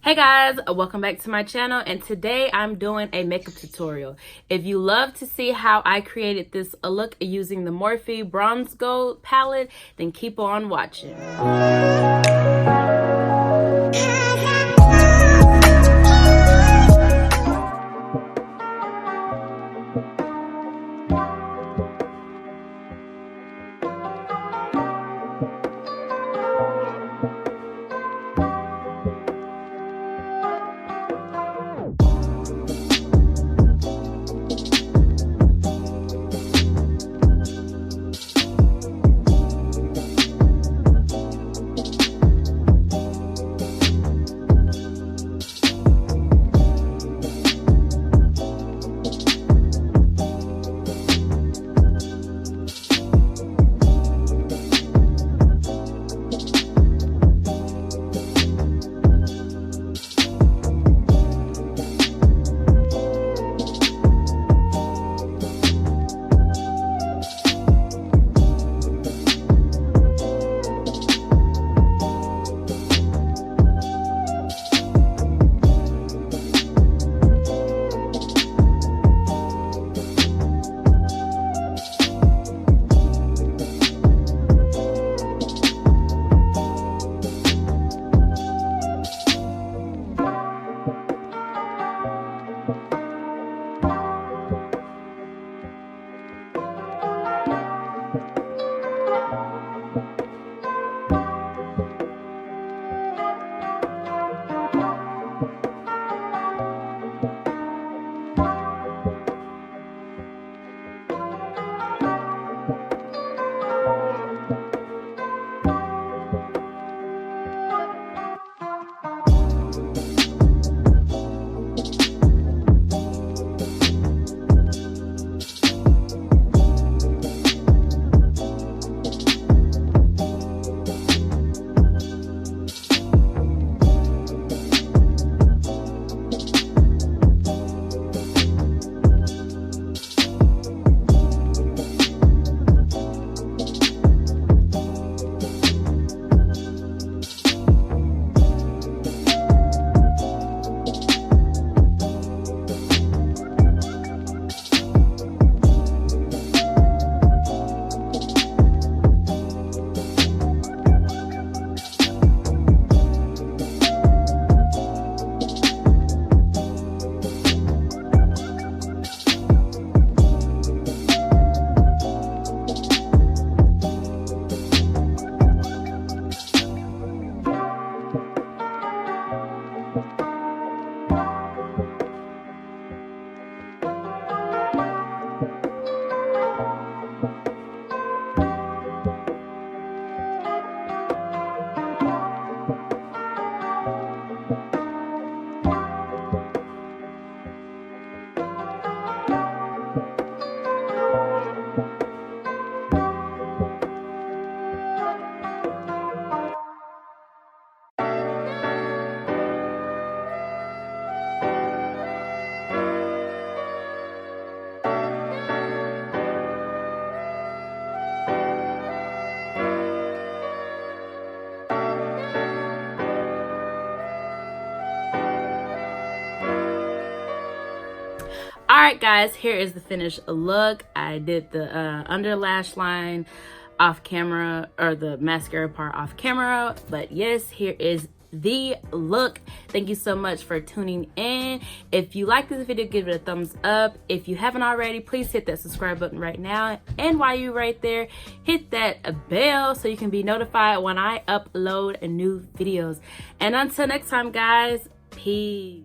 Hey guys, welcome back to my channel, and today I'm doing a makeup tutorial. If you love to see how I created this look using the Morphe Bronze Goals Palette, then keep on watching. Alright guys, here is the finished look. I did the under lash line off camera, or the mascara part off camera, but yes, here is the look. Thank you so much for tuning in. If you like this video, give it a thumbs up. If you haven't already, please hit that subscribe button right now, and while you're right there, hit that bell so you can be notified when I upload new videos. And until next time guys, peace.